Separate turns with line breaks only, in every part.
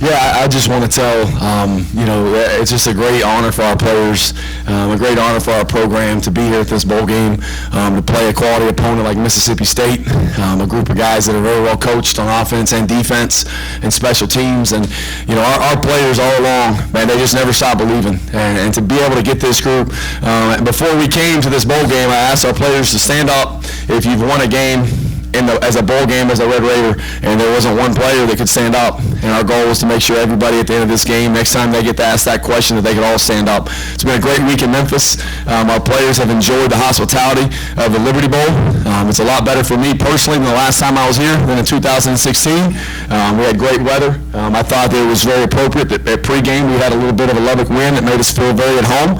Yeah, I just want to tell, it's just a great honor for our players, a great honor for our program to be here at this bowl game, to play a quality opponent like Mississippi State, a group of guys that are very well coached on offense and defense and special teams. And, our players all along, man, they just never stop believing. And to be able to get this group, before we came to this bowl game, I asked our players to stand up if you've won a game as a bowl game as a Red Raider, and there wasn't one player that could stand up. And our goal was to make sure everybody at the end of this game, next time they get to ask that question, that they could all stand up. It's been a great week in Memphis. Our players have enjoyed the hospitality of the Liberty Bowl. It's a lot better for me personally than the last time I was here than in 2016. We had great weather. I thought that it was very appropriate that at pregame we had a little bit of a Lubbock wind that made us feel very at home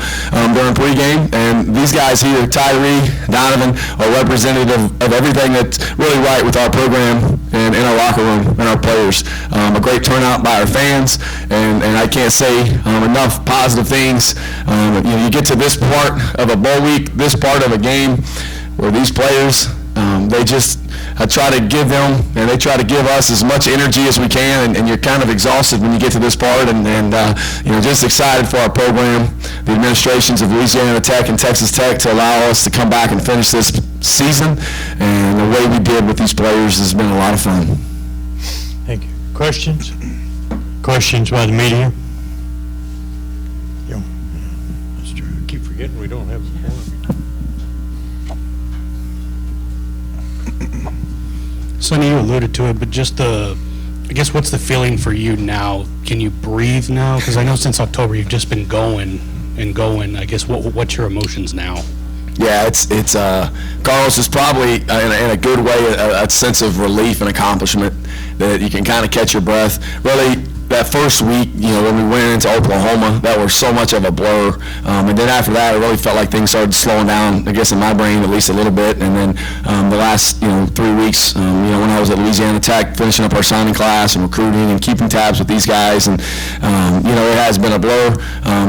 during pregame. And these guys here, Tyree, Donovan, are representative of everything that's really right with our program and in our locker room and our players. A great turnout by our fans, and I can't say enough positive things. You get to this part of a bowl week, this part of a game, where these players, I try to give them, and they try to give us as much energy as we can, and you're kind of exhausted when you get to this part, and just excited for our program, the administrations of Louisiana Tech and Texas Tech to allow us to come back and finish this season, and the way we did with these players has been a lot of fun.
Thank you. Questions? Questions by the media?
Yeah, that's true. I keep forgetting we don't have a forum.
Sonny, you alluded to it, but just I guess what's the feeling for you now? Can you breathe now? Because I know since October you've just been going and going. I guess what's your emotions now?
Yeah, it's Carlos, is probably in a good way a sense of relief and accomplishment that you can kind of catch your breath. Really, that first week, when we went into Oklahoma, that was so much of a blur. And then after that, it really felt like things started slowing down, I guess in my brain at least a little bit. And then the last 3 weeks, when I was at Louisiana Tech, finishing up our signing class and recruiting and keeping tabs with these guys, and it has been a blur.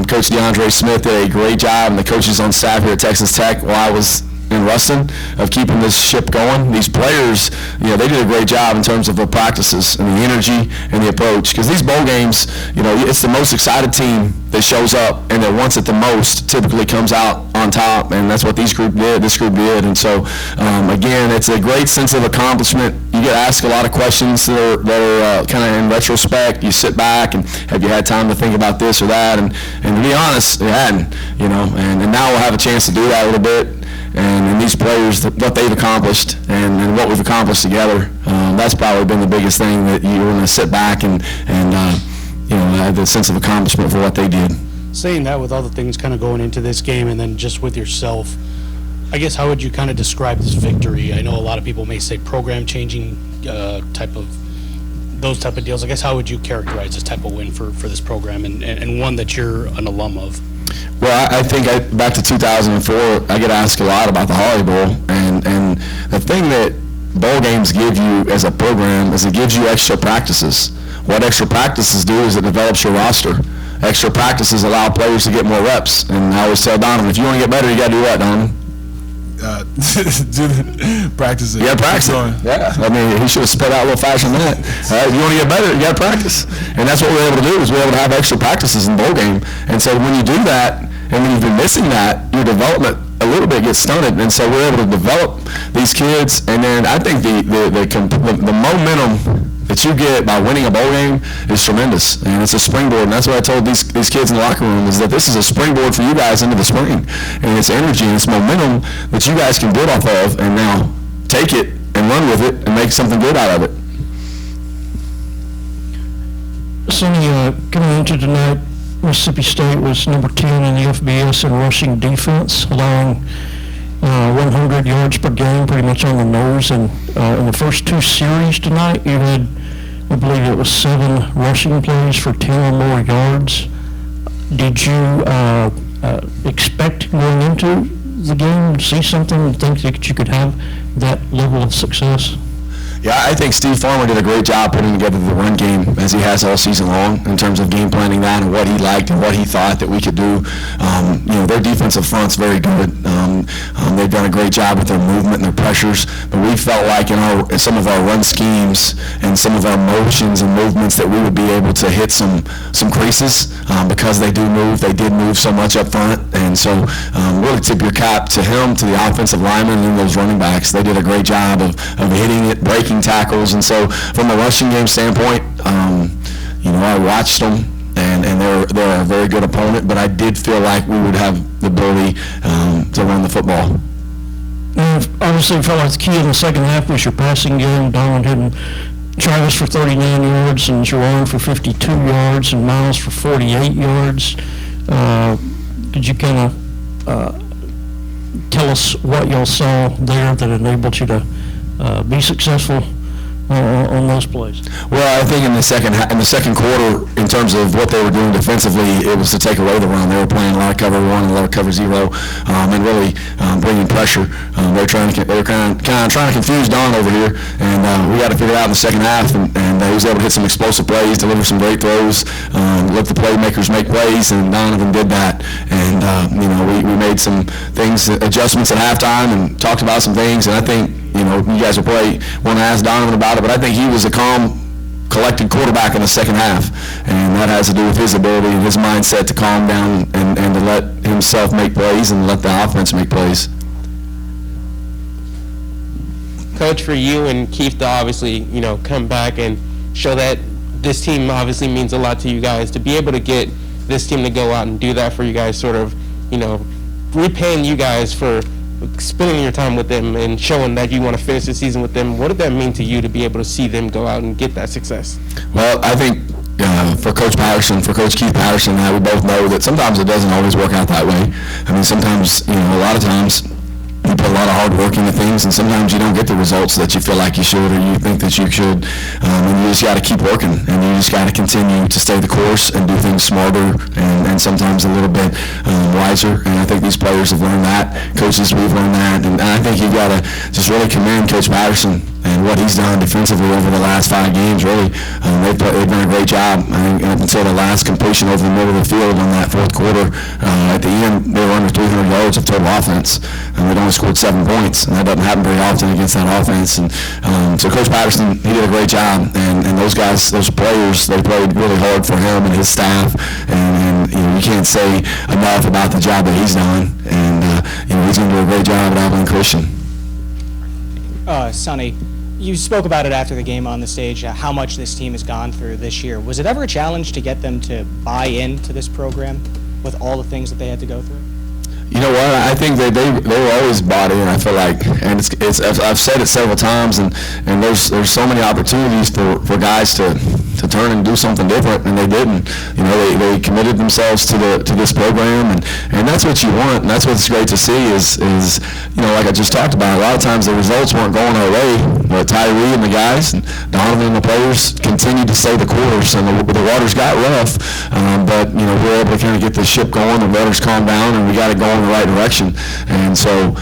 Coach DeAndre Smith did a great job, and the coaches on staff here at Texas Tech while I was in Ruston of keeping this ship going. These players, they did a great job in terms of their practices and the energy and the approach. Because these bowl games, it's the most excited team that shows up and that wants it the most typically comes out on top, and that's what this group did. And so, again, it's a great sense of accomplishment. You get asked a lot of questions that are kind of in retrospect. You sit back and have you had time to think about this or that? And to be honest, you hadn't, and now we'll have a chance to do that a little bit. And these players, what they've accomplished and what we've accomplished together, that's probably been the biggest thing, that you're going to sit back and have the sense of accomplishment for what they did.
Saying that, with all the things kind of going into this game and then just with yourself, I guess how would you kind of describe this victory? I know a lot of people may say program-changing type of deals. I guess how would you characterize this type of win for this program and one that you're an alum of?
Well, I think back to 2004, I get asked a lot about the Holly Bowl, and the thing that bowl games give you as a program is it gives you extra practices. What extra practices do is it develops your roster. Extra practices allow players to get more reps, and I always tell Donovan, if you want to get better, you got to do what, Donovan?
Practice it.
Yeah, practice it. Yeah, I mean, he should have spit out a little faster than that. If you want to get better, you got to practice. And that's what we're able to do, is we're able to have extra practices in the bowl game. And so when you do that, and when you've been missing that, your development a little bit gets stunted. And so we're able to develop these kids. And then I think the momentum that you get by winning a bowl game is tremendous, and it's a springboard. And that's what I told these kids in the locker room, is that this is a springboard for you guys into the spring, and it's energy and it's momentum that you guys can build off of, and now take it and run with it and make something good out of it.
Sonny, coming into tonight, Mississippi State was number 10 in the FBS in rushing defense, allowing 100 yards per game, pretty much on the nose. And in the first two series tonight, you had, I believe it was 7 rushing plays for 10 or more yards. Did you expect going into the game to see something and think that you could have that level of success?
Yeah, I think Steve Farmer did a great job putting together the run game as he has all season long in terms of game planning that and what he liked and what he thought that we could do. Their defensive front's very good. They've done a great job with their movement and their pressures, but we felt like in some of our run schemes and some of our motions and movements that we would be able to hit some creases because they did move so much up front. And so really tip your cap to him, to the offensive linemen and those running backs. They did a great job of hitting it, breaking tackles. And so from a rushing game standpoint, I watched them, and they're a very good opponent, but I did feel like we would have the ability to run the football.
Obviously, I felt like the key in the second half was your passing game. Donovan had Travis for 39 yards and Jerome for 52 yards and Miles for 48 yards. Could you kind of tell us what y'all saw there that enabled you to be successful on those plays?
Well, I think in the second quarter, in terms of what they were doing defensively, it was to take away the run. They were playing a lot of cover 1 and a lot of cover 0, and really bringing pressure. They were kind of trying to confuse Don over here, and we got to figure it out in the second half. And he was able to hit some explosive plays, deliver some great throws, let the playmakers make plays, and Donovan did that. And we made some adjustments at halftime, and talked about some things. And I think you guys will probably want to ask Donovan about it, but I think he was a calm, collected quarterback in the second half, and that has to do with his ability and his mindset to calm down and to let himself make plays and let the offense make plays.
Coach, for you and Keith to obviously, come back and show that this team obviously means a lot to you guys, to be able to get this team to go out and do that for you guys, sort of, repaying you guys for spending your time with them and showing that you want to finish the season with them. What did that mean to you to be able to see them go out and get that success?
Well, I think for Coach Patterson, for Coach Keith Patterson, we both know that sometimes it doesn't always work out that way. I mean, sometimes, a lot of times you put a lot of hard work into things, and sometimes you don't get the results that you feel like you should or you think that you should. And you just got to keep working, and you just got to continue to stay the course and do things smarter and sometimes a little bit wiser. And I think these players have learned that. Coaches, we've learned that. And I think you got to just really commend Coach Patterson and what he's done defensively over the last 5 games, really. They've done a great job. I think up until the last completion over the middle of the field on that fourth quarter, at the end, they were under 300 yards of total offense, and they'd only scored 7 points, and that doesn't happen very often against that offense. And so Coach Patterson, he did a great job, and those guys, those players, they played really hard for him and his staff, and you can't say enough about the job that he's done, and he's going to do a great job at Abilene Christian.
Sonny, you spoke about it after the game on the stage, how much this team has gone through this year. Was it ever a challenge to get them to buy into this program with all the things that they had to go through?
You know what? I think they were always bought in. I feel like, and I've said it several times, and there's so many opportunities for guys to turn and do something different, and they didn't. They committed themselves to this program, and that's what you want, and that's what's great to see is like I just talked about. A lot of times the results weren't going our way, but Tyree and the guys, and Donovan and the players continued to stay the course, and the waters got rough, but we were able to kind of get the ship going, the waters calmed down, and we got it going in the right direction. And so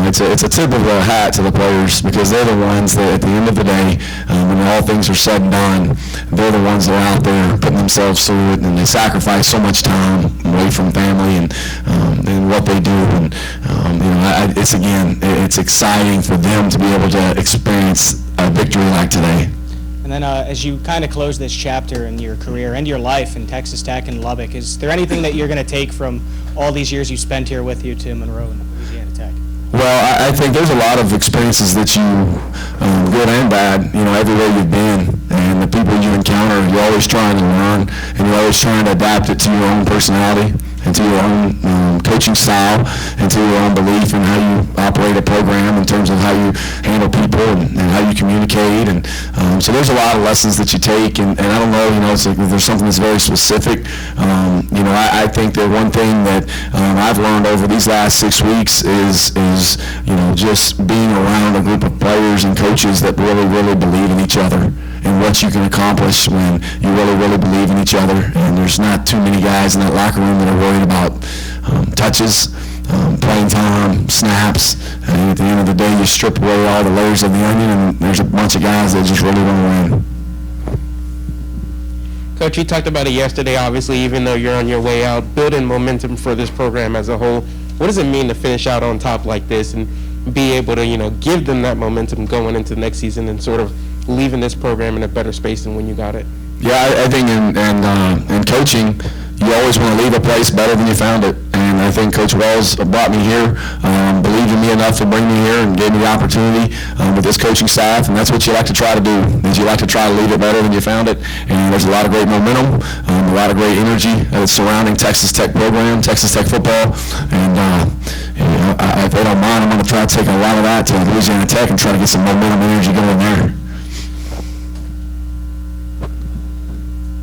it's a tip of the hat to the players, because they're the ones that at the end of the day, when all things are said and done, they're the ones that are out there putting themselves through it, and they sacrifice so much time away from family and what they do. And it's exciting for them to be able to experience a victory like today.
And then as you kind of close this chapter in your career and your life in Texas Tech and Lubbock, is there anything that you're going to take from all these years you spent here with you to Monroe and Louisiana Tech?
Well, I think there's a lot of experiences that you, good and bad, everywhere you've been, and the people you encounter, you're always trying to learn, and you're always trying to adapt it to your own personality and to your own coaching style and to your own belief in how you operate a program in terms of how you handle people and how you communicate. And so there's a lot of lessons that you take, and I don't know, it's like there's something that's very specific. I think that one thing that I've learned over these last 6 weeks is just being around a group of players and coaches that really, really believe in each other and what you can accomplish when you really, really believe in each other. And there's not too many guys in that locker room that are worried about touches. playing time, snaps, and at the end of the day, you strip away all the layers of the onion, and there's a bunch of guys that just really don't win.
Coach, you talked about it yesterday, obviously, even though you're on your way out, building momentum for this program as a whole. What does it mean to finish out on top like this and be able to, give them that momentum going into the next season and sort of leaving this program in a better space than when you got it?
Yeah, I think in coaching, you always want to leave a place better than you found it. And I think Coach Wells brought me here, believed in me enough to bring me here and gave me the opportunity with this coaching staff. And that's what you like to try to do, is you like to try to leave it better than you found it. And there's a lot of great momentum, a lot of great energy surrounding Texas Tech program, Texas Tech football. And if they don't mind, I'm going to try to take a lot of that to Louisiana Tech and try to get some momentum and energy going there.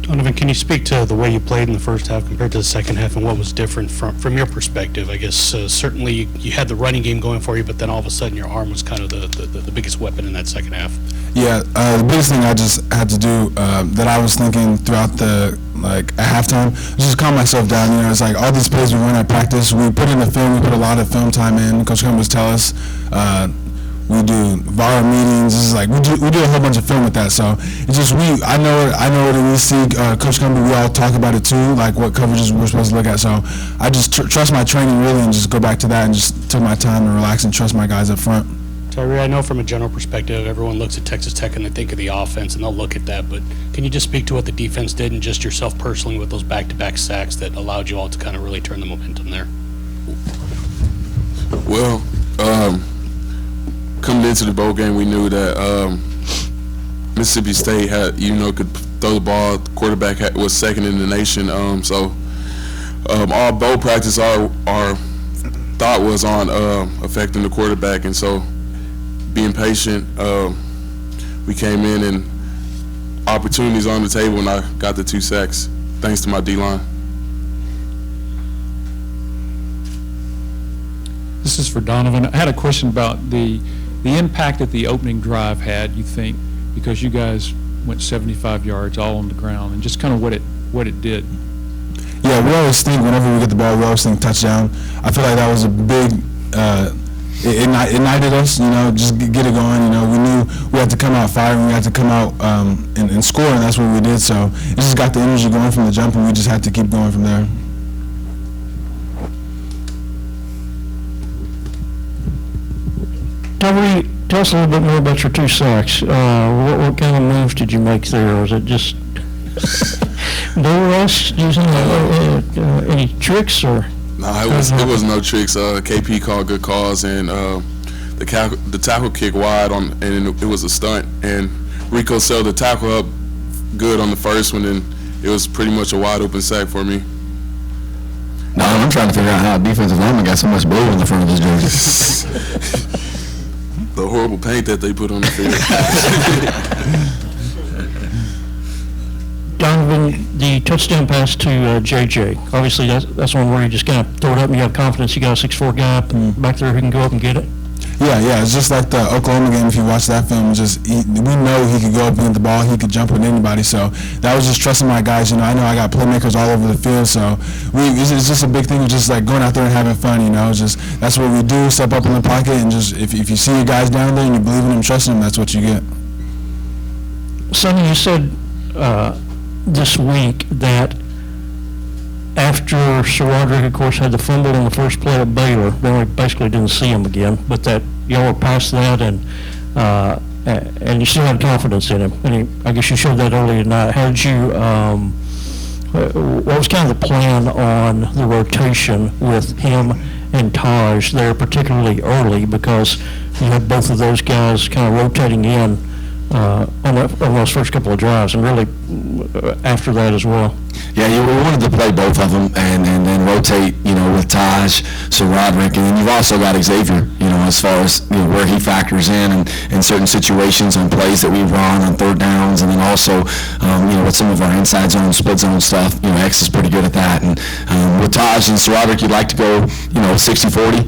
Donovan, can you speak to the way you played in the first half compared to the second half and what was different from your perspective? I guess certainly you had the running game going for you, but then all of a sudden your arm was kind of the biggest weapon in that second half.
Yeah, the biggest thing I just had to do that I was thinking throughout at halftime, was just calm myself down. It's like all these plays we run at practice, we put in the film, we put a lot of film time in. Coach Cummings tell us. We do VAR meetings. It's like we do a whole bunch of film with that. So it's just I know what we see. Coach Cummings, we all talk about it too, like what coverages we're supposed to look at. So I just trust my training really and just go back to that and just took my time to relax and trust my guys up front.
Tyree, I know from a general perspective, everyone looks at Texas Tech and they think of the offense and they'll look at that, but can you just speak to what the defense did and just yourself personally with those back-to-back sacks that allowed you all to kind of really turn the momentum there?
Well, coming into the bowl game, we knew that Mississippi State could throw the ball. The quarterback was second in the nation. So our bowl practice, our thought was on affecting the quarterback, and so being patient, we came in and opportunities on the table, and I got the 2 sacks thanks to my D-line.
This is for Donovan. I had a question about the impact that the opening drive had, you think, because you guys went 75 yards all on the ground, and just kind of what it did.
Yeah, we always think whenever we get the ball, we always think touchdown. I feel like that was a big, it ignited us, just get it going. We knew we had to come out firing, we had to come out and score, and that's what we did. So it just got the energy going from the jump, and we just had to keep going from there.
Tyree, tell us a little bit more about your 2 sacks. What kind of moves did you make there? Was it just bull rush using any tricks or?
No, it was no tricks. KP called good calls, and the tackle kick wide and it was a stunt. And Rico set the tackle up good on the first one, and it was pretty much a wide open sack for me.
No, I'm trying to figure out how a defensive lineman got so much blue in the front of his jersey.
The horrible paint that they put on the field.
Donovan, the touchdown pass to JJ, obviously that's one where you just kind of throw it up and you have confidence you got a 6'4" guy up and back there who can go up and get it.
Yeah, it's just like the Oklahoma game. If you watch that film, we know he could go up and get the ball. He could jump with anybody. So that was just trusting my guys. I know I got playmakers all over the field. So it's just a big thing of just like going out there and having fun. That's what we do. Step up in the pocket and just if you see your guys down there and you believe in them, trusting them, that's what you get.
Sonny, you said this week that after Roderick, of course, had the fumble on the first play at Baylor, then we basically didn't see him again, but that y'all were past that and you still had confidence in him. And I guess you showed that earlier tonight. How did you, what was kind of the plan on the rotation with him and Taj there, particularly early, because you had both of those guys kind of rotating in on those first couple of drives and really after that as well?
Yeah, we wanted to play both of them and then rotate, with Taj, Roderick, and then you've also got Xavier, as far as where he factors in certain situations on plays that we run on third downs, and then also, with some of our inside zone, split zone stuff, X is pretty good at that. And with Taj and Roderick, you'd like to go, 60-40,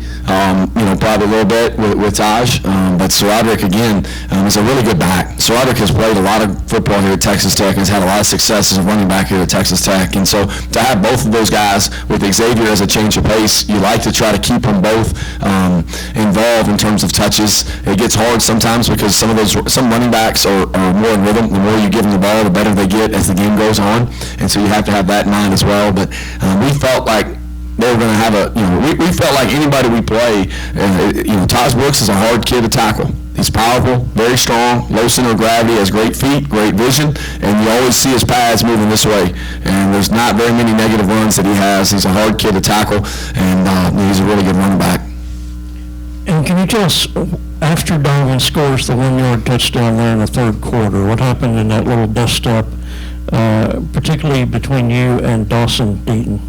probably a little bit with Taj, but Roderick again is a really good back. Roderick has played a lot of football here at Texas Tech and has had a lot of success as a running back here at Texas Texas Tech. And so to have both of those guys with Xavier as a change of pace, you like to try to keep them both involved in terms of touches. It gets hard sometimes because some running backs are more in rhythm. The more you give them the ball, the better they get as the game goes on. And so you have to have that in mind as well. But we felt like they were going to have we felt like anybody we play, Taj Brooks is a hard kid to tackle. He's powerful, very strong, low center of gravity, has great feet, great vision, and you always see his pads moving this way. And there's not very many negative runs that he has. He's a hard kid to tackle, and he's a really good running back.
And can you tell us, after Donovan scores the 1-yard touchdown there in the third quarter, what happened in that little dust-up, particularly between you and Dawson Deaton?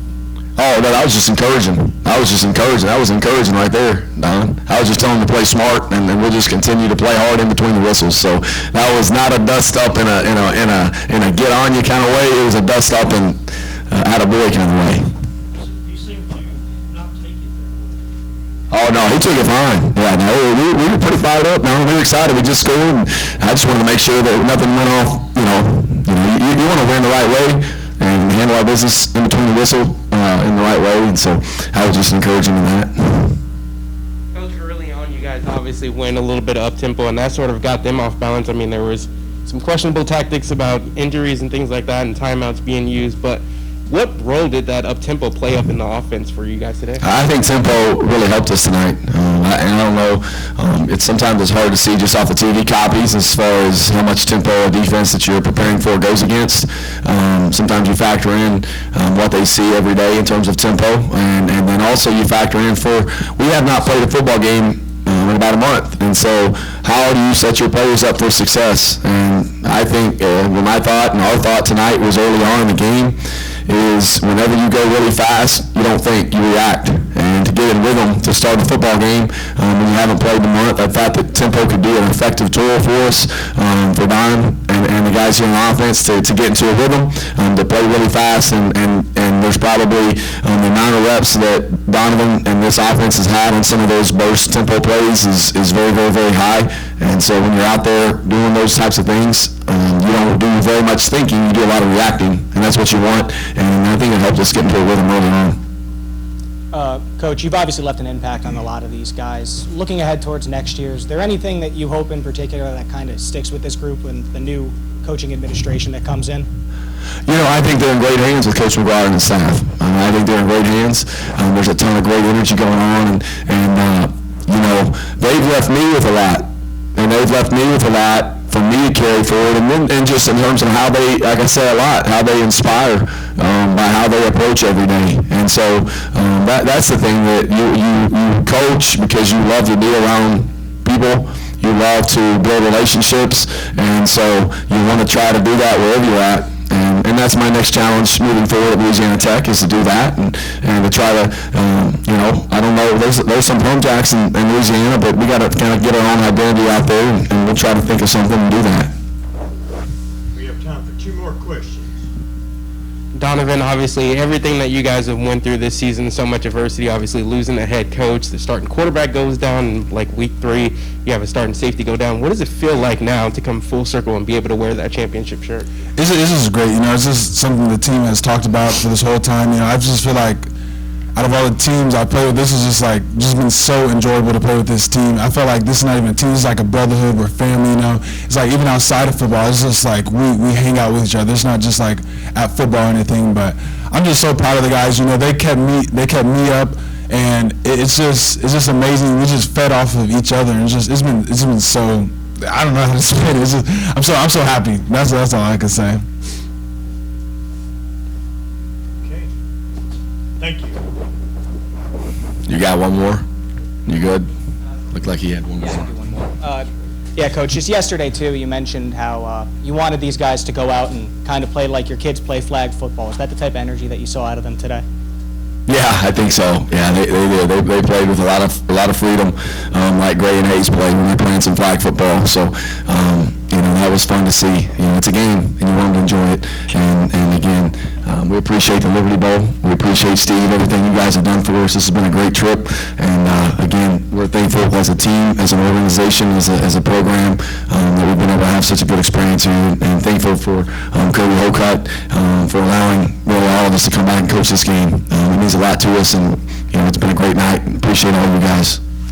Oh, no, that was just encouraging. That was encouraging right there, Don. I was just telling him to play smart, and we'll just continue to play hard in between the whistles. So that was not a dust up in a get on you kind of way. It was a dust up and out of boy kind of way.
You seem to not take it
Oh no, he took it fine. Yeah, no, we were pretty fired up. Man, we were excited. We just scored, and I just wanted to make sure that nothing went off. You want to win the right way and handle our business in between the whistle in the right way, and so I was just encouraging in that.
Coach, early on, you guys obviously went a little bit up tempo, and that sort of got them off balance. I mean, there was some questionable tactics about injuries and things like that, and timeouts being used. But what role did that up tempo play up in the offense for you guys today?
I think tempo really helped us tonight. I don't know. Sometimes it's hard to see just off the TV copies as far as how much tempo a defense that you're preparing for goes against. Sometimes you factor in what they see every day in terms of tempo, and then also you factor in we have not played a football game in about a month, and so how do you set your players up for success? And I think my thought and our thought tonight was early on in the game is whenever you go really fast, you don't think, you react. And to get in rhythm to start a football game when you haven't played in a month, I thought that tempo could be an effective tool for us, for Don and the guys here on offense to get into a rhythm, to play really fast. And there's probably the amount of reps that Donovan and this offense has had on some of those burst tempo plays is very, very, very high. And so when you're out there doing those types of things, you don't do very much thinking, you do a lot of reacting, and that's what you want, and I think it helped us get into a rhythm early on.
Coach, you've obviously left an impact on a lot of these guys. Looking ahead towards next year, is there anything that you hope in particular that kind of sticks with this group and the new coaching administration that comes in?
I think they're in great hands with Coach McGuire and the staff. I think they're in great hands. There's a ton of great energy going on, and they've left me with a lot, and they've left me with a lot for me to carry forward, and just in terms of how they, like I say a lot, how they inspire by how they approach every day. And so that's the thing that you coach because you love to be around people, you love to build relationships, and so you want to try to do that wherever you're at. And that's my next challenge moving forward at Louisiana Tech is to do that and to try to, I don't know, there's some home jacks in Louisiana, but we got to kind of get our own identity out there, and we'll try to think of something and do that.
We have time for 2 more questions.
Donovan, obviously, everything that you guys have went through this season, so much adversity, obviously losing a head coach, the starting quarterback goes down in like week 3, you have a starting safety go down. What does it feel like now to come full circle and be able to wear that championship shirt?
This is great. It's just something the team has talked about for this whole time. I just feel like out of all the teams I play with, this is just been so enjoyable to play with this team. I feel like this is not even a team, this is like a brotherhood, we're family, It's like even outside of football, it's just like we hang out with each other. It's not just like at football or anything, but I'm just so proud of the guys. They kept me up, and it's just amazing. We just fed off of each other, and it's been so, I don't know how to explain it. I'm so happy. That's all I can say.
Okay. Thank you.
You got one more? You good? Looked like he had one more.
Yeah, Coach, just yesterday, too, you mentioned how you wanted these guys to go out and kind of play like your kids play flag football. Is that the type of energy that you saw out of them today?
Yeah, I think so. Yeah, they did. They played with a lot of freedom, like Gray and Hayes played when they're playing some flag football. So, that was fun to see. It's a game, and you want to enjoy it. And again, we appreciate the Liberty Bowl. We appreciate Steve, everything you guys have done for us. This has been a great trip. And again, we're thankful as a team, as an organization, as a program, that we've been able to have such a good experience here. And I'm thankful for Kirby Holcutt for allowing really all of us to come back and coach this game. It means a lot to us, and it's been a great night. Appreciate all you guys.